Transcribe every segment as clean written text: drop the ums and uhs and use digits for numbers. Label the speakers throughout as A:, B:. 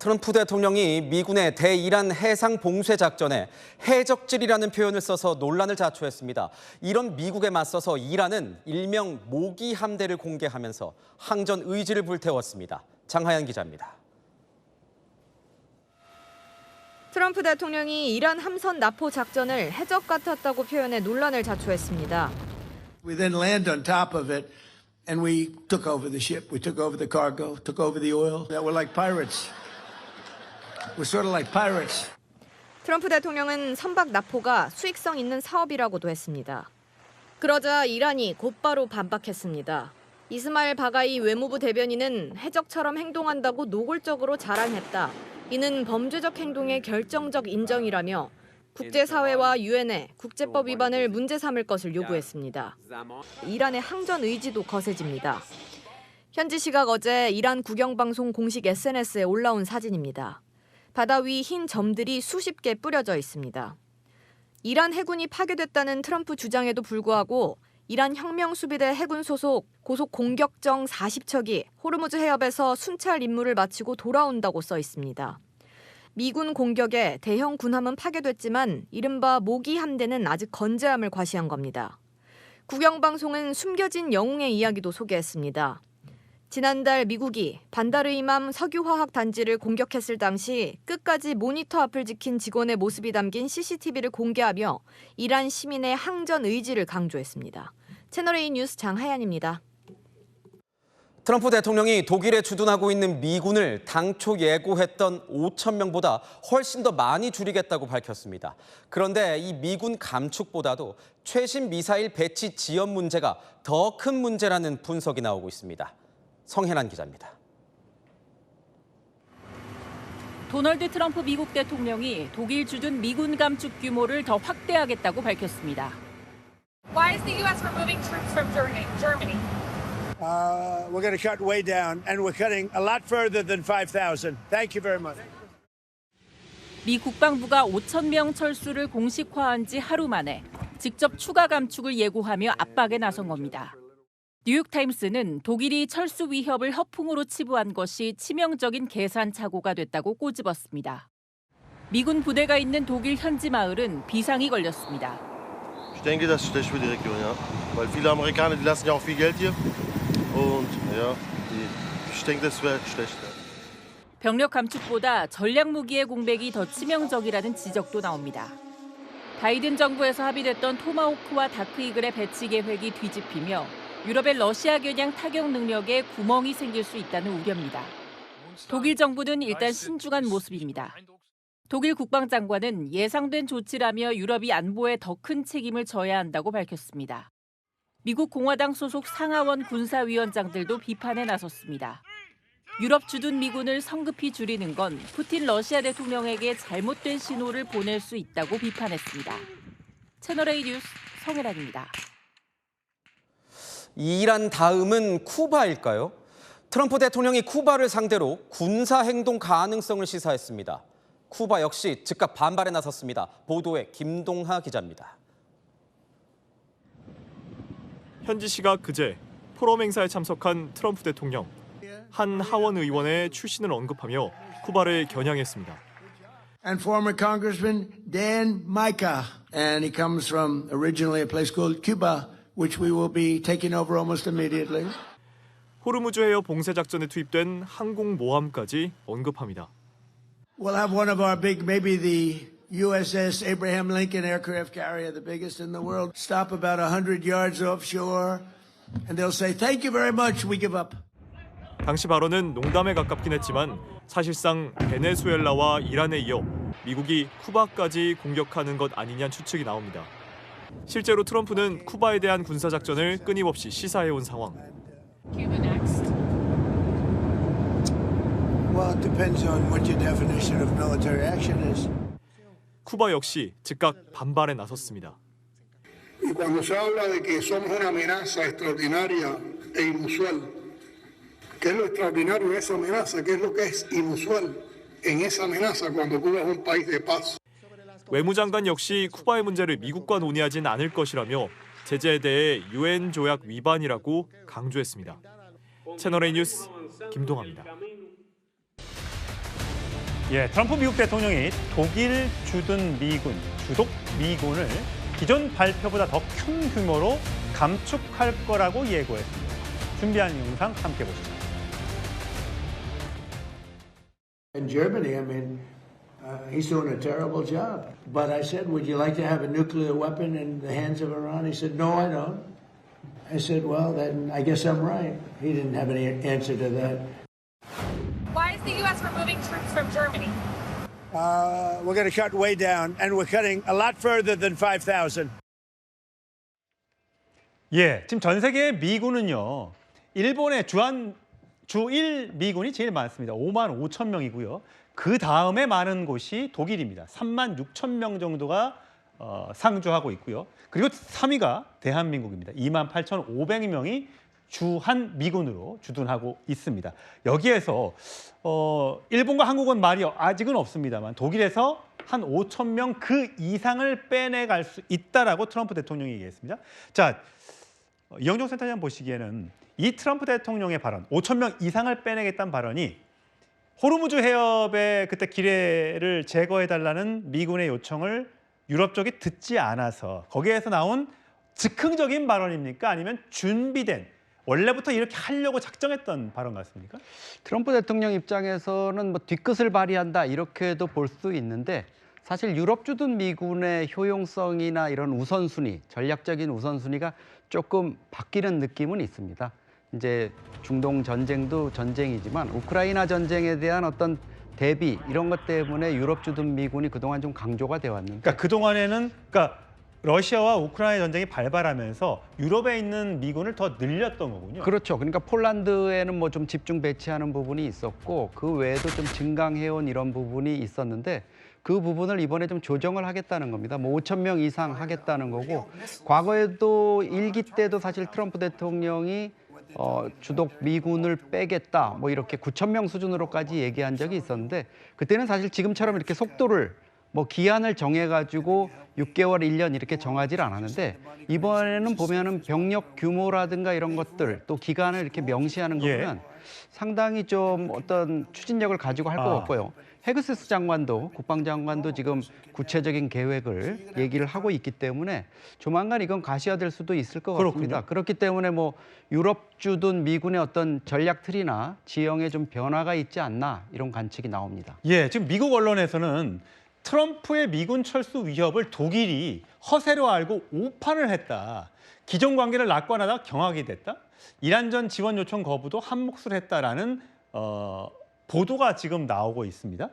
A: 트럼프 대통령이 미군의 대이란 해상 봉쇄 작전에 해적질이라는 표현을 써서 논란을 자초했습니다. 이런 미국에 맞서서 이란은 일명 모기 함대를 공개하면서 항전 의지를 불태웠습니다. 장하연 기자입니다.
B: 트럼프 대통령이 이란 함선 납포 작전을 해적 같았다고 표현해 논란을 자초했습니다.
C: We then land on top of it and we took over the ship. We took over the cargo, took over the oil. We're like pirates. We're sort of like pirates.
B: 트럼프 대통령은 선박 납포가 수익성 있는 사업이라고도 했습니다. 그러자 이란이 곧바로 반박했습니다. 이스마일 바가이 외무부 대변인은 해적처럼 행동한다고 노골적으로 자랑했다. 이는 범죄적 행동의 결정적 인정이라며 국제사회와 유엔에 국제법 위반을 문제 삼을 것을 요구했습니다. 이란의 항전 의지도 거세집니다. 현지 시각 어제 이란 국영방송 공식 SNS에 올라온 사진입니다. 바다 위 흰 점들이 수십 개 뿌려져 있습니다. 이란 해군이 파괴됐다는 트럼프 주장에도 불구하고 이란 혁명수비대 해군 소속 고속 공격정 40척이 호르무즈 해협에서 순찰 임무를 마치고 돌아온다고 써 있습니다. 미군 공격에 대형 군함은 파괴됐지만 이른바 모기 함대는 아직 건재함을 과시한 겁니다. 국영방송은 숨겨진 영웅의 이야기도 소개했습니다. 지난달 미국이 반다르이맘 석유화학 단지를 공격했을 당시 끝까지 모니터 앞을 지킨 직원의 모습이 담긴 CCTV를 공개하며 이란 시민의 항전 의지를 강조했습니다. 채널A 뉴스 장하연입니다.
A: 트럼프 대통령이 독일에 주둔하고 있는 미군을 당초 예고했던 5천 명보다 훨씬 더 많이 줄이겠다고 밝혔습니다. 그런데 이 미군 감축보다도 최신 미사일 배치 지연 문제가 더 큰 문제라는 분석이 나오고 있습니다. 성혜란 기자입니다.
D: 도널드 트럼프 미국 대통령이 독일 주둔 미군 감축 규모를 더 확대하겠다고 밝혔습니다.
E: Why is the U.S. removing troops from Germany?
C: We're going to cut way down, and we're cutting a lot further than 5,000. Thank you very much.
D: 미 국방부가 5천 명 철수를 공식화한 지 하루 만에 직접 추가 감축을 예고하며 압박에 나선 겁니다. 뉴욕타임스는 독일이 철수 위협을 허풍으로 치부한 것이 치명적인 계산 착오가 됐다고 꼬집었습니다. 미군 부대가 있는 독일 현지 마을은 비상이 걸렸습니다.
F: Ich denke, das ist schlecht für die Region, ja. Weil viele Amerikaner, die lassen ja auch viel Geld hier. Und ja, ich denke, das wäre schlecht.
D: 병력 감축보다 전략 무기의 공백이 더 치명적이라는 지적도 나옵니다. 바이든 정부에서 합의됐던 토마호크와 다크이글의 배치 계획이 뒤집히며 유럽의 러시아 겨냥 타격 능력에 구멍이 생길 수 있다는 우려입니다. 독일 정부는 일단 신중한 모습입니다. 독일 국방장관은 예상된 조치라며 유럽이 안보에 더 큰 책임을 져야 한다고 밝혔습니다. 미국 공화당 소속 상하원 군사위원장들도 비판에 나섰습니다. 유럽 주둔 미군을 성급히 줄이는 건 푸틴 러시아 대통령에게 잘못된 신호를 보낼 수 있다고 비판했습니다. 채널A 뉴스 성혜란입니다.
A: 이란 다음은 쿠바일까요? 트럼프 대통령이 쿠바를 상대로 군사행동 가능성을 시사했습니다. 쿠바 역시 즉각 반발에 나섰습니다. 보도에 김동하 기자입니다.
G: 현지 시각 그제 포럼 행사에 참석한 트럼프 대통령. 한 하원 의원의 출신을 언급하며 쿠바를 겨냥했습니다.
C: And former Congressman Dan Mica, and he comes from originally a place called Cuba, which we will be taking over almost immediately.
G: 호르무즈 해협 봉쇄 작전에 투입된 항공 모함까지 언급합니다.
C: We'll have one of our big, maybe the USS Abraham Lincoln aircraft carrier, the biggest in the world, stop about 100 yards offshore, and they'll say, "Thank you very much, we give up."
G: 당시 발언은 농담에 가깝긴 했지만 사실상 베네수엘라와 이란에 이어 미국이 쿠바까지 공격하는 것 아니냐는 추측이 나옵니다. 실제로 트럼프는 쿠바에 대한 군사작전을 끊임없이 시사해온 상황.
E: Cuba next.
C: Well, it depends on what your definition of military action is.
G: 쿠바 역시 즉각 반발에 나섰습니다.
H: Y cuando se habla de que somos una amenaza extraordinaria e inusual, ¿qué es lo extraordinario de esa amenaza? ¿Qué es lo que es inusual en esa amenaza cuando Cuba es un país de paz?
G: 외무장관 역시 쿠바의 문제를 미국과 논의하진 않을 것이라며 제재에 대해 유엔 조약 위반이라고 강조했습니다. 채널A 뉴스 김동아입니다.
I: 예, 트럼프 미국 대통령이 독일 주둔 미군, 주독 미군을 기존 발표보다 더 큰 규모로 감축할 거라고 예고했습니다. 준비한 영상 함께 보시죠.
C: In Germany, I mean, he's doing a terrible job. But I said, would you like to have a nuclear weapon in the hands of Iran? He said, no, I don't. I said, well, then I guess I'm right. He didn't have any answer to that.
E: Why is the U.S. removing troops from Germany?
C: We're going to cut way down, and we're cutting a lot further than 5,000.
I: 예, 지금 전 세계 미군은요, 일본의 주1 미군이 제일 많습니다. 5만 5천 명이고요. 그 다음에 많은 곳이 독일입니다. 3만 6천 명 정도가 상주하고 있고요. 그리고 3위가 대한민국입니다. 2만 8,500명이 주한 미군으로 주둔하고 있습니다. 여기에서 일본과 한국은 말이 아직은 없습니다만 독일에서 한 5천 명 그 이상을 빼내갈 수 있다라고 트럼프 대통령이 얘기했습니다. 자, 이영종 센터장 보시기에는 이 트럼프 대통령의 발언, 5천 명 이상을 빼내겠다는 발언이 호르무즈 해협의 그때 기뢰를 제거해달라는 미군의 요청을 유럽 쪽이 듣지 않아서 거기에서 나온 즉흥적인 발언입니까? 아니면 준비된 원래부터 이렇게 하려고 작정했던 발언 같습니까?
J: 트럼프 대통령 입장에서는 뭐 뒤끝을 발휘한다 이렇게도 볼 수 있는데 사실 유럽 주둔 미군의 효용성이나 이런 우선순위, 전략적인 우선순위가 조금 바뀌는 느낌은 있습니다. 이제 중동 전쟁도 전쟁이지만 우크라이나 전쟁에 대한 어떤 대비 이런 것 때문에 유럽 주둔 미군이 그동안 좀 강조가 되어 왔는데
I: 그러니까 그동안에는 러시아와 우크라이나 전쟁이 발발하면서 유럽에 있는 미군을 더 늘렸던 거군요.
J: 그렇죠. 그러니까 폴란드에는 뭐 좀 집중 배치하는 부분이 있었고 그 외에도 좀 증강해온 이런 부분이 있었는데 그 부분을 이번에 좀 조정을 하겠다는 겁니다. 뭐 5천 명 이상 하겠다는 거고 과거에도 1기 때도 사실 트럼프 대통령이 주독 미군을 빼겠다 뭐 이렇게 9천 명 수준으로까지 얘기한 적이 있었는데 그때는 사실 지금처럼 이렇게 속도를 뭐 기한을 정해가지고 6개월, 1년 이렇게 정하지 않았는데 이번에는 보면은 병력 규모라든가 이런 것들 또 기간을 이렇게 명시하는 거 보면 상당히 좀 어떤 추진력을 가지고 할 것 같고요. 헤그세스 장관도 국방장관도 지금 구체적인 계획을 얘기를 하고 있기 때문에 조만간 이건 가시화될 수도 있을 것 같습니다. 그렇기 때문에 뭐 유럽 주둔 미군의 어떤 전략 틀이나 지형에 좀 변화가 있지 않나 이런 관측이 나옵니다.
I: 예, 지금 미국 언론에서는 트럼프의 미군 철수 위협을 독일이 허세로 알고 오판을 했다. 기존 관계를 낙관하다가 경악이 됐다. 이란전 지원 요청 거부도 한 몫을 했다라는 보도가 지금 나오고 있습니다.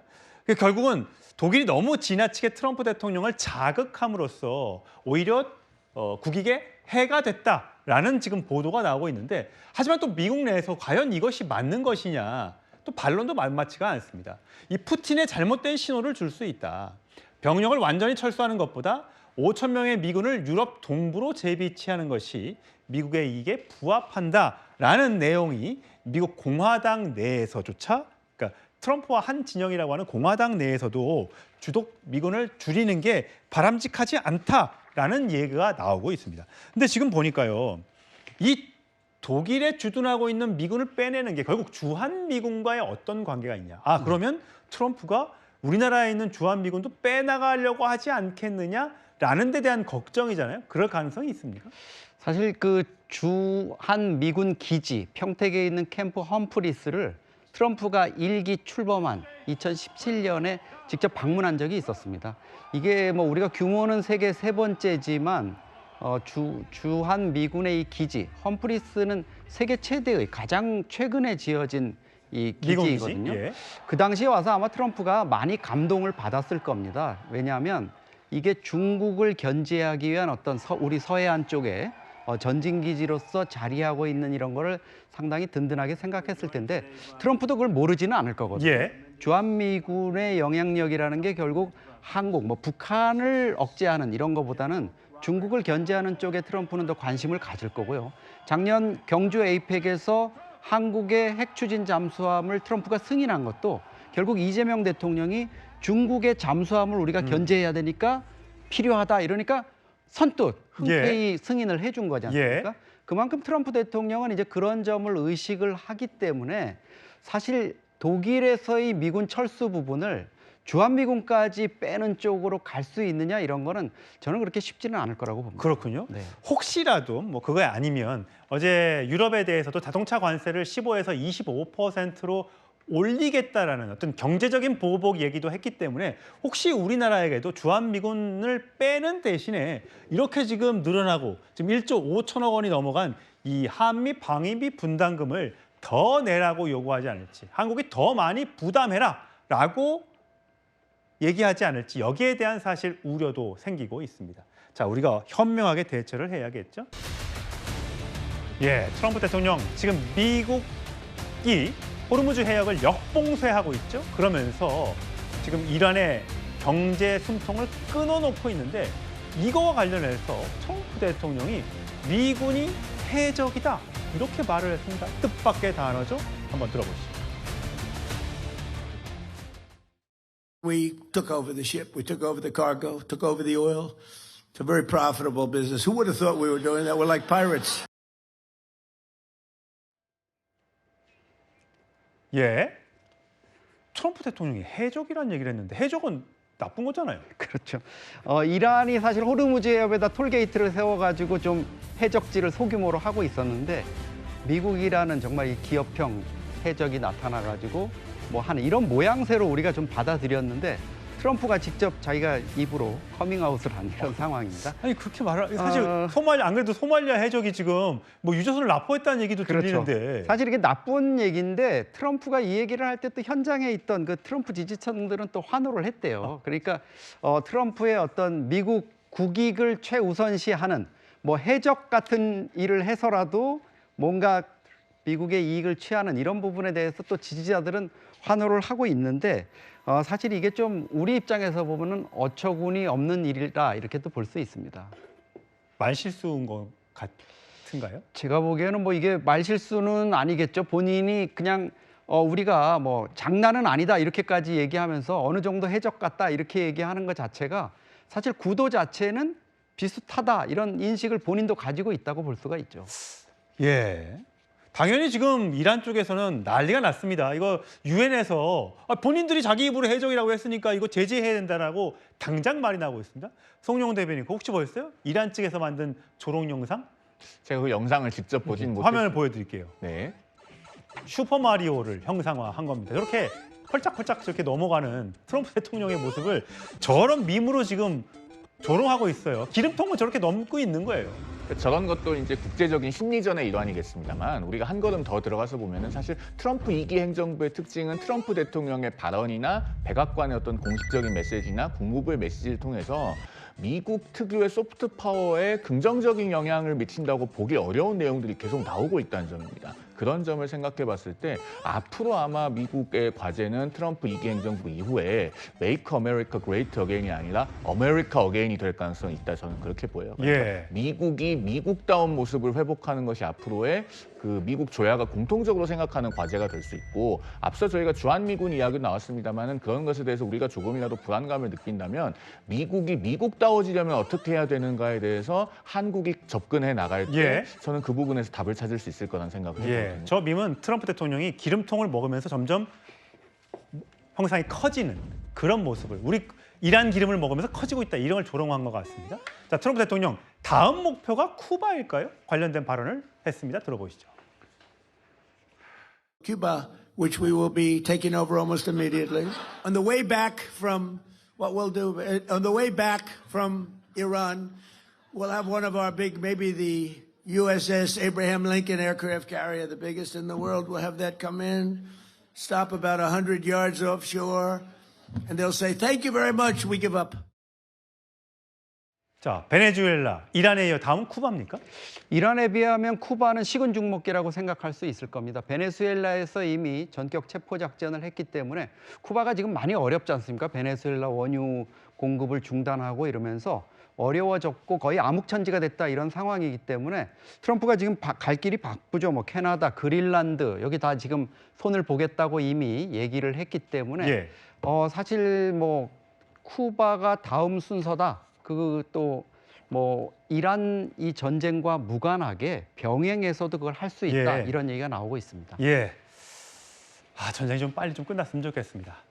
I: 결국은 독일이 너무 지나치게 트럼프 대통령을 자극함으로써 오히려 국익에 해가 됐다라는 지금 보도가 나오고 있는데 하지만 또 미국 내에서 과연 이것이 맞는 것이냐 또 반론도 만만치가 않습니다. 이 푸틴의 잘못된 신호를 줄 수 있다. 병력을 완전히 철수하는 것보다 5천 명의 미군을 유럽 동부로 재배치하는 것이 미국의 이익에 부합한다라는 내용이 미국 공화당 내에서조차 그러니까 트럼프와 한 진영이라고 하는 공화당 내에서도 주독 미군을 줄이는 게 바람직하지 않다라는 얘기가 나오고 있습니다. 근데 지금 보니까요. 이 독일에 주둔하고 있는 미군을 빼내는 게 결국 주한 미군과의 어떤 관계가 있냐. 그러면 트럼프가 우리나라에 있는 주한 미군도 빼나가려고 하지 않겠느냐라는 데 대한 걱정이잖아요. 그럴 가능성이 있습니까?
J: 사실 그 주한 미군 기지 평택에 있는 캠프 험프리스를 트럼프가 1기 출범한 2017년에 직접 방문한 적이 있었습니다. 이게 뭐 우리가 규모는 세계 세 번째지만 주한 미군의 이 기지 험프리스는 세계 최대의 가장 최근에 지어진 이 기지이거든요.
I: 예.
J: 그 당시에 와서 아마 트럼프가 많이 감동을 받았을 겁니다. 왜냐하면 이게 중국을 견제하기 위한 어떤 우리 서해안 쪽에 전진기지로서 자리하고 있는 이런 거를 상당히 든든하게 생각했을 텐데 트럼프도 그걸 모르지는 않을 거거든요. 주한미군의 영향력이라는 게 결국 한국, 뭐 북한을 억제하는 이런 거보다는 중국을 견제하는 쪽에 트럼프는 더 관심을 가질 거고요. 작년 경주 에이펙에서 한국의 핵추진 잠수함을 트럼프가 승인한 것도 결국 이재명 대통령이 중국의 잠수함을 우리가 견제해야 되니까 필요하다 이러니까 선뜻 흔쾌히 승인을 해준 거지 않습니까? 그만큼 트럼프 대통령은 이제 그런 점을 의식을 하기 때문에 사실 독일에서의 미군 철수 부분을 주한미군까지 빼는 쪽으로 갈 수 있느냐 이런 거는 저는 그렇게 쉽지는 않을 거라고 봅니다.
I: 그렇군요.
J: 네.
I: 혹시라도 뭐 그거 아니면 어제 유럽에 대해서도 자동차 관세를 15에서 25%로 올리겠다라는 어떤 경제적인 보복 얘기도 했기 때문에 혹시 우리나라에게도 주한미군을 빼는 대신에 이렇게 지금 늘어나고 지금 1조 5천억 원이 넘어간 이 한미 방위비 분담금을 더 내라고 요구하지 않을지, 한국이 더 많이 부담해라라고 얘기하지 않을지, 여기에 대한 사실 우려도 생기고 있습니다. 자, 우리가 현명하게 대처를 해야겠죠. 예, 트럼프 대통령 지금 미국이 호르무즈 해역을 역봉쇄하고 있죠. 그러면서 지금 이란의 경제 숨통을 끊어놓고 있는데, 이거와 관련해서 트럼프 대통령이 미군이 해적이다 이렇게 말을 했습니다. 뜻밖의 단어죠. 한번 들어보시죠.
C: We took over the ship, we took over the cargo, took over the oil. It's a very profitable business. Who would have thought we were doing that? We're like pirates.
I: 예, 트럼프 대통령이 해적이라는 얘기를 했는데 해적은 나쁜 거잖아요.
J: 그렇죠. 이란이 사실 호르무즈 해협에다 톨게이트를 세워가지고 좀 해적지를 소규모로 하고 있었는데 미국이라는 정말 이 기업형 해적이 나타나가지고 뭐 하는 이런 모양새로 우리가 좀 받아들였는데 트럼프가 직접 자기가 입으로 커밍아웃을 한 이런 상황입니다.
I: 아니 그렇게 말할 사실 소말리아, 안 그래도 소말리아 해적이 지금 뭐 유조선을 납포했다는 얘기도
J: 그렇죠.
I: 들리는데
J: 사실 이게 나쁜 얘기인데 트럼프가 이 얘기를 할 때 또 현장에 있던 그 트럼프 지지층들은 또 환호를 했대요. 그러니까 트럼프의 어떤 미국 국익을 최우선시하는 뭐 해적 같은 일을 해서라도 뭔가 미국의 이익을 취하는 이런 부분에 대해서 또 지지자들은 환호를 하고 있는데 사실 이게 좀 우리 입장에서 보면은 어처구니 없는 일이다 이렇게 또 볼 수 있습니다.
I: 말실수인 것 같은가요?
J: 제가 보기에는 뭐 이게 말실수는 아니겠죠. 본인이 그냥 우리가 뭐 장난은 아니다 이렇게까지 얘기하면서 어느 정도 해적 같다 이렇게 얘기하는 것 자체가 사실 구도 자체는 비슷하다 이런 인식을 본인도 가지고 있다고 볼 수가 있죠.
I: 예. 당연히 지금 이란 쪽에서는 난리가 났습니다. 이거 유엔에서 본인들이 자기 입으로 해적이라고 했으니까 이거 제재해야 된다라고 당장 말이 나오고 있습니다. 송영훈 대변인, 혹시 보셨어요? 이란 측에서 만든 조롱 영상?
K: 제가 그 영상을 직접 보진 못했어요.
I: 화면을 보여드릴게요.
K: 네.
I: 슈퍼마리오를 형상화한 겁니다. 이렇게 펄짝펄짝 저렇게 넘어가는 트럼프 대통령의 모습을 저런 밈으로 지금 조롱하고 있어요. 기름통을 저렇게 넘고 있는 거예요.
K: 저런 것도 이제 국제적인 심리전의 일환이겠습니다만 우리가 한 걸음 더 들어가서 보면은 사실 트럼프 2기 행정부의 특징은 트럼프 대통령의 발언이나 백악관의 어떤 공식적인 메시지나 국무부의 메시지를 통해서 미국 특유의 소프트 파워에 긍정적인 영향을 미친다고 보기 어려운 내용들이 계속 나오고 있다는 점입니다. 그런 점을 생각해 봤을 때 앞으로 아마 미국의 과제는 트럼프 2기 행정부 이후에 Make America Great Again이 아니라 America Again이 될 가능성이 있다, 저는 그렇게 보여요. 그러니까
I: 예.
K: 미국이 미국다운 모습을 회복하는 것이 앞으로의 그 미국 조야가 공통적으로 생각하는 과제가 될 수 있고, 앞서 저희가 주한미군 이야기 나왔습니다만은 그런 것에 대해서 우리가 조금이라도 불안감을 느낀다면 미국이 미국다워지려면 어떻게 해야 되는가에 대해서 한국이 접근해 나갈 때
I: 예.
K: 저는 그 부분에서 답을 찾을 수 있을 거라는 생각을 해요.
I: 저 밈은 트럼프 대통령이 기름통을 먹으면서 점점 형상이 커지는 그런 모습을, 우리 이란 기름을 먹으면서 커지고 있다, 이런 걸 조롱한 것 같습니다. 자, 트럼프 대통령 다음 목표가 쿠바일까요? 관련된 발언을 했습니다. 들어보시죠.
C: Cuba, which we will be taking over almost immediately. On the way back from what we'll do, on the way back from Iran, we'll have one of our big, maybe the USS Abraham Lincoln aircraft carrier, the biggest in the world. We'll have that come in, stop about 100 yards offshore, and they'll say, "Thank you very much, we give up."
I: 자, 베네수엘라, 이란에 이어 다음 쿠바입니까?
J: 이란에 비하면 쿠바는 식은 죽 먹기라고 생각할 수 있을 겁니다. 베네수엘라에서 이미 전격 체포 작전을 했기 때문에 쿠바가 지금 많이 어렵지 않습니까? 베네수엘라 원유 공급을 중단하고 이러면서 어려워졌고 거의 암흑천지가 됐다, 이런 상황이기 때문에 트럼프가 지금 갈 길이 바쁘죠. 뭐 캐나다, 그린란드 여기 다 지금 손을 보겠다고 이미 얘기를 했기 때문에 사실 뭐 쿠바가 다음 순서다. 그 또 뭐 이란 이 전쟁과 무관하게 병행해서도 그걸 할 수 있다, 이런 얘기가 나오고 있습니다.
I: 예. 전쟁이 좀 빨리 좀 끝났으면 좋겠습니다.